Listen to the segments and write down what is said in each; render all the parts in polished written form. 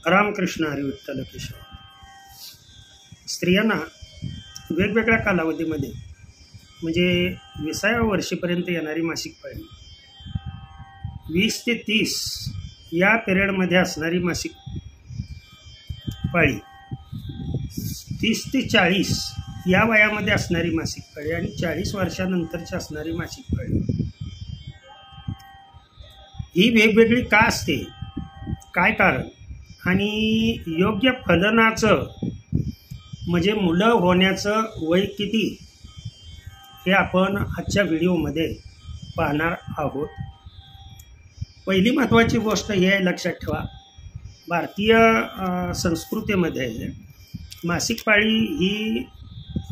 रामकृष्ण हरी विठ्ठल केशव. स्त्रियांना वेगवेगळ्या कालावधीमध्ये म्हणजे 20व्या वर्षीपर्यंत येणारी मासिक पाळी, 20 ते 30 या पिरियडमध्ये असणारी मासिक पाळी, 30 ते 40 या वयामध्ये असणारी मासिक पाळी आणि 40 वर्षानंतरची असणारी मासिक पाळी, ही वेगवेगळी का असते, काय कारण आणि योग्य फलनाचं म्हणजे मुलं होण्याचं वय किती हे आपण आजच्या व्हिडिओमध्ये पाहणार आहोत. पहिली महत्त्वाची गोष्ट हे आहे, लक्षात ठेवा, भारतीय संस्कृतीमध्ये मासिक पाळी ही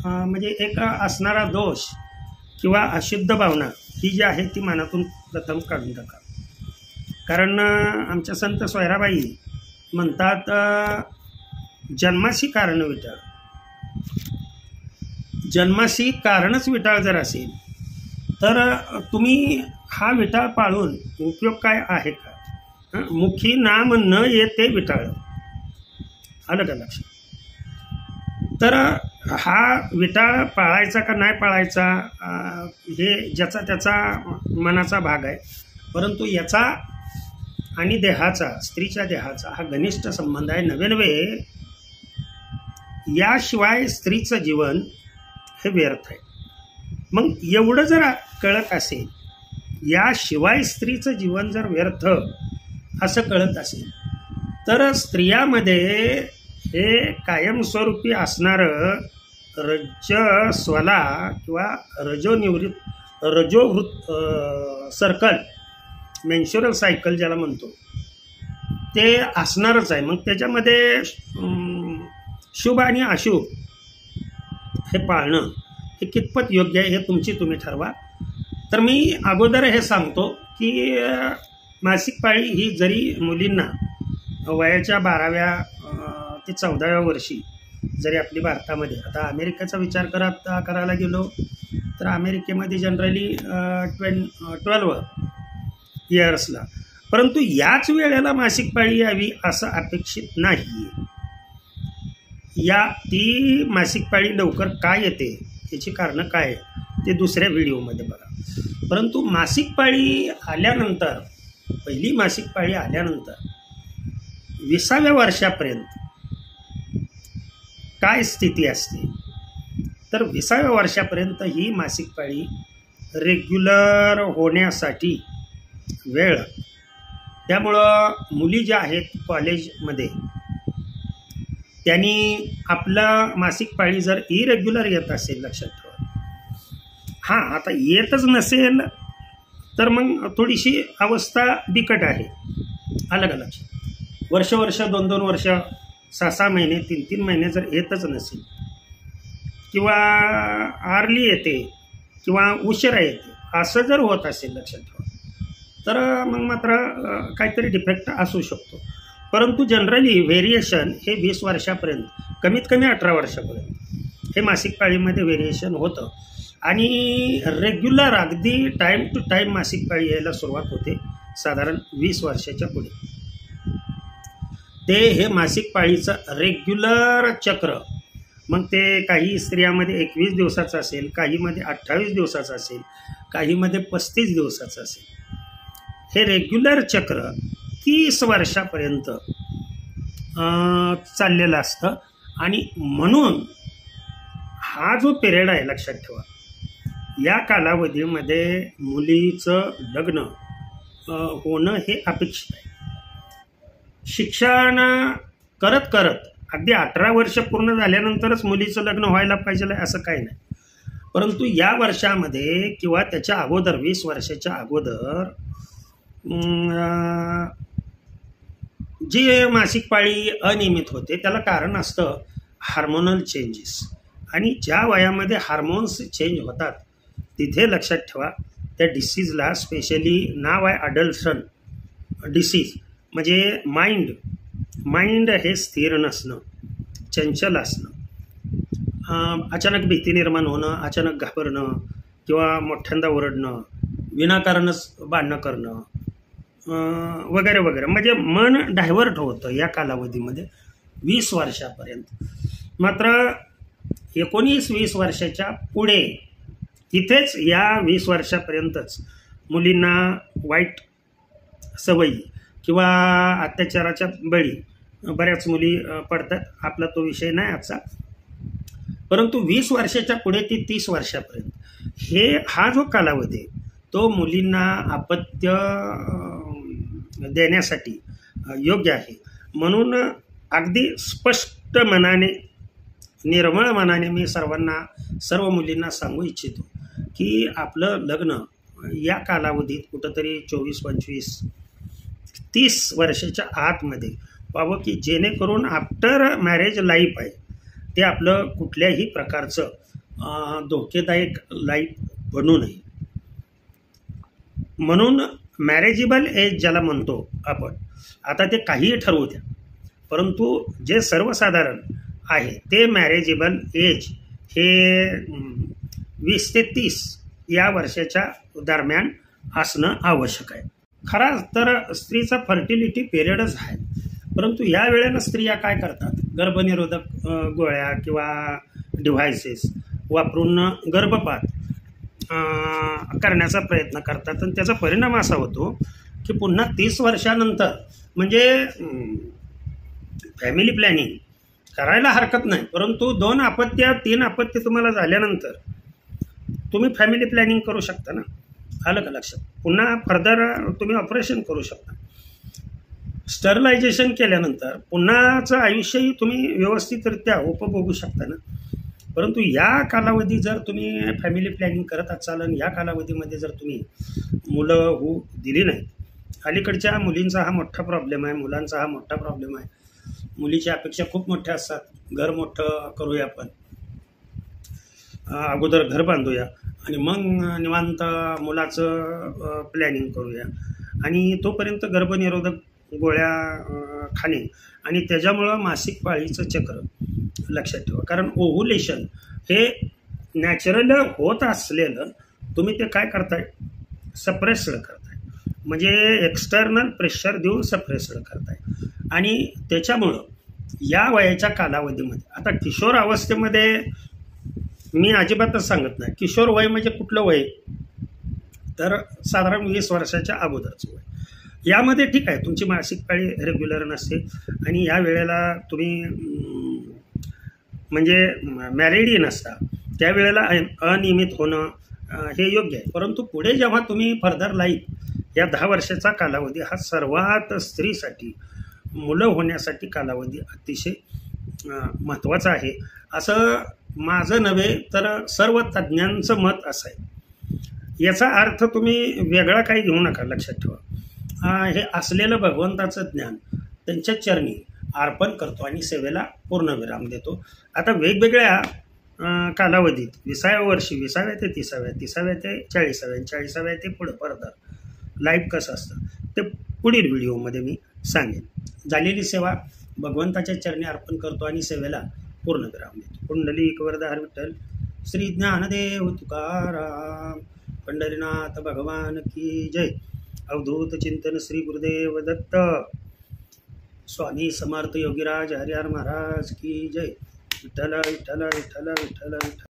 म्हणजे एक असणारा दोष किंवा अशुद्ध भावना ही जी आहे ती मनातून प्रथम काढून टाका. कारण आमच्या संत सोयराबाई म्हणतात, जन्माशी कारण विटाळ, जन्माशी कारणच विटाळ जर असेल तर तुम्ही हा विटाळ पाळून उपयोग काय आहे का? मुखी नाम न येते विटाळ, आलं का लक्षात? तर हा विटाळ पाळायचा का नाही पाळायचा हे ज्याचा त्याचा मनाचा भाग आहे, परंतु याचा आणि देहाचा, स्त्रीच्या देहाचा हा घनिष्ठ संबंध आहे. नवे याशिवाय स्त्रीचं जीवन हे व्यर्थ आहे. मग एवढं जर कळत असेल, याशिवाय स्त्रीचं जीवन जर व्यर्थ असं कळत असेल, तर स्त्रियामध्ये हे कायमस्वरूपी असणारं रजस्वला किंवा रजोवृत्त सर्कल, मेन्शुरल सायकल ज्याला म्हणतो, ते असणारच आहे. मग त्याच्यामध्ये शुभ आणि अशुभ हे पाळणं हे कितपत योग्य आहे हे तुम्ही ठरवा. तर मी अगोदर हे सांगतो की मासिक पाळी ही जरी मुलींना वयाच्या 12व्या ते 14व्या वर्षी जरी आपली भारतामध्ये, आता अमेरिकेचा विचार करायला गेलो तर अमेरिकेमध्ये जनरली 12 इयर्सला, परंतु याच वेळेला मासिक पाळी यावी असं अपेक्षित नाही. ती मासिक पाळी लवकर काय येते याची कारणं काय ते दुसऱ्या व्हिडिओमध्ये बघा. परंतु मासिक पाळी आल्यानंतर, पहिली मासिक पाळी आल्यानंतर 20व्या वर्षापर्यंत काय स्थिती असते, तर 20व्या वर्षापर्यंत ही मासिक पाळी रेग्युलर होण्यासाठी वेळ. त्यामुळं मुली ज्या आहेत कॉलेजमध्ये, त्यांनी आपला मासिक पाळी जर इरेग्युलर येत असेल, लक्षात ठेवा, आता येतच नसेल तर मग थोडीशी अवस्था बिकट आहे, आलं का लक्षात? वर्ष 2-2 वर्ष, 6-6 महिने, 3-3 महिने जर येतच नसेल किंवा आर्ली येते किंवा उशिरा येते असं जर होत असेल, लक्षात ठेवा, तर मग मात्र काहीतरी डिफेक्ट असू शकतो. परंतु जनरली व्हेरिएशन हे 20 वर्षापर्यंत, कमीत कमी 18 वर्षापर्यंत हे मासिक पाळीमध्ये व्हेरिएशन होतं आणि रेग्युलर अगदी टाईम टू टाईम मासिक पाळी यायला सुरुवात होते साधारण 20 वर्षाच्या पुढे. ते हे मासिक पाळीचं रेग्युलर चक्र, मग ते काही स्त्रियामध्ये 21 दिवसाचं असेल, काहीमध्ये 28 दिवसाचं असेल, काहीमध्ये 35 दिवसाचं असेल, हे रेग्युलर चक्र 30 वर्षापर्यंत चाललेलं असतं. आणि म्हणून हा जो पिरियड आहे, लक्षात ठेवा, या कालावधीमध्ये मुलीचं लग्न होणं हे अपेक्षित आहे. शिक्षण करत करत अगदी 18 वर्ष पूर्ण झाल्यानंतरच मुलीचं लग्न व्हायला पाहिजे असं काही नाही, परंतु या वर्षामध्ये किंवा त्याच्या अगोदर 20 वर्षाच्या अगोदर जी मासिक पाळी अनियमित होते त्याला कारण असतं हार्मोनल चेंजेस. आणि ज्या वयामध्ये हार्मोन्स चेंज होतात तिथे लक्षात ठेवा, त्या डिसीजला स्पेशली नाव आहे अडल्शन डिसीज. म्हणजे माइंड हे स्थिर नसणं, चंचल असणं, अचानक भीती निर्माण होणं, अचानक घाबरणं किंवा मोठ्यांदा ओरडणं, विनाकारणच भांडणं करणं, वगैरे वगैरे, म्हणजे मन डायव्हर्ट होतं या कालावधीमध्ये 20 वर्षापर्यंत. मात्र 19-20 वर्षाच्या पुढे तिथेच या 20 वर्षापर्यंतच मुलींना वाईट सवयी किंवा अत्याचाराच्या बळी बऱ्याच मुली पडतात. आपला तो विषय नाही आजचा. परंतु 20 वर्षाच्या पुढे ते 30 वर्षापर्यंत हा जो कालावधी आहे तो मुलींना अपत्य देण्यासाठी योग्य आहे. म्हणून अगदी स्पष्ट मनाने, निर्मळ मनाने मी सर्व मुलींना सांगू इच्छितो की आपलं लग्न या कालावधीत कुठंतरी 24-25-30 वर्षाच्या आतमध्ये व्हावं, की जेणेकरून आफ्टर मॅरेज लाईफ आहे ते आपलं कुठल्याही प्रकारचं धोकेदायक लाईफ बनू नये. म्हणून मॅरेजेबल एज ज्याला म्हणतो आपण, आता ते काहीही ठरवू द्या, परंतु जे सर्वसाधारण आहे ते मॅरेजेबल एज हे 20 ते 30 या वर्षाच्या दरम्यान असणं आवश्यक आहे. खरा तर स्त्रीचा फर्टिलिटी पिरियडच आहे, परंतु या वेळेला स्त्रिया काय करतात, गर्भनिरोधक गोळ्या किंवा डिव्हायसेस वापरून गर्भपात करण्याचा प्रयत्न करतात. आणि त्याचा परिणाम असा होतो की पुन्हा 30 वर्षानंतर, म्हणजे फॅमिली प्लॅनिंग करायला हरकत नाही, परंतु 2 अपत्य 3 अपत्य तुम्हाला झाल्यानंतर तुम्ही फॅमिली प्लॅनिंग करू शकता ना. आलं का लक्षात? पुन्हा फर्दर तुम्ही ऑपरेशन करू शकता. स्टरलायझेशन केल्यानंतर पुन्हाचं आयुष्यही तुम्ही व्यवस्थितरित्या उपभोगू शकता ना. परंतु या कालावधी जर तुम्ही फॅमिली प्लॅनिंग करत असाल आणि या कालावधीमध्ये जर तुम्ही मुलं होऊ दिली नाहीत, अलीकडच्या मुलींचा हा मोठा प्रॉब्लेम आहे, मुलांचा हा मोठा प्रॉब्लेम आहे. मुलीच्या अपेक्षा खूप मोठ्या असतात. घर मोठं करूया आपण, अगोदर घर बांधूया आणि मग निवांत मुलाचं प्लॅनिंग करूया, आणि तोपर्यंत गर्भनिरोधक गोळ्या खाणे आणि त्याच्यामुळं मासिक पाळीचं चक्र लक्षात ठेवा. कारण ओव्हुलेशन हे नॅचरल होत असलेलं तुम्ही ते काय करताय, सप्रेस्ड करताय, म्हणजे एक्सटर्नल प्रेशर देऊन सप्रेस्ड करताय. आणि त्याच्यामुळं या वयाच्या कालावधीमध्ये, आता किशोर अवस्थेमध्ये मी अजिबातच सांगत नाही. किशोर वय म्हणजे कुठलं वय, तर साधारण 20 वर्षाच्या अगोदरचं वय. यामध्ये ठीक आहे, तुमची मासिक पाळी रेग्युलर नसते आणि या वेळेला तुम्ही म्हणजे मॅरिडी नसता, त्यावेळेला अनियमित होणं हे योग्य आहे. परंतु पुढे जेव्हा तुम्ही फर्दर लाईफ, या 10 वर्षाचा कालावधी हा सर्वात स्त्रीसाठी मुलं होण्यासाठी कालावधी अतिशय महत्त्वाचा आहे, असं माझं नव्हे तर सर्व तज्ज्ञांचं मत असं आहे. याचा अर्थ तुम्ही वेगळा काही घेऊ नका. लक्षात ठेवा, हे असलेलं भगवंताचं ज्ञान त्यांच्या चरणी अर्पण करतो आणि सेवेला पूर्णविराम देतो. आता वेगवेगळ्या कालावधीत 20व्या वर्षी, 20व्या ते 30व्या, 30व्या ते 40व्या, 40व्या ते पुढं फर्दर लाईफ कसं असतं ते पुढील व्हिडिओमध्ये मी सांगेन. झालेली सेवा भगवंताच्या चरणी अर्पण करतो आणि सेवेला पूर्णविराम देतो. कुंडलिक वरदार विठ्ठल श्री ज्ञानदेव तुकाराम, पंढरीनाथ भगवान की जय. अवधूत चिंतन श्री गुरुदेव दत्त, स्वामी समर्थ योगीराज हरिहर महाराज की जय. विठ्ठल विठ्ठल विठ्ठल विठ्ठल विठ्ठल.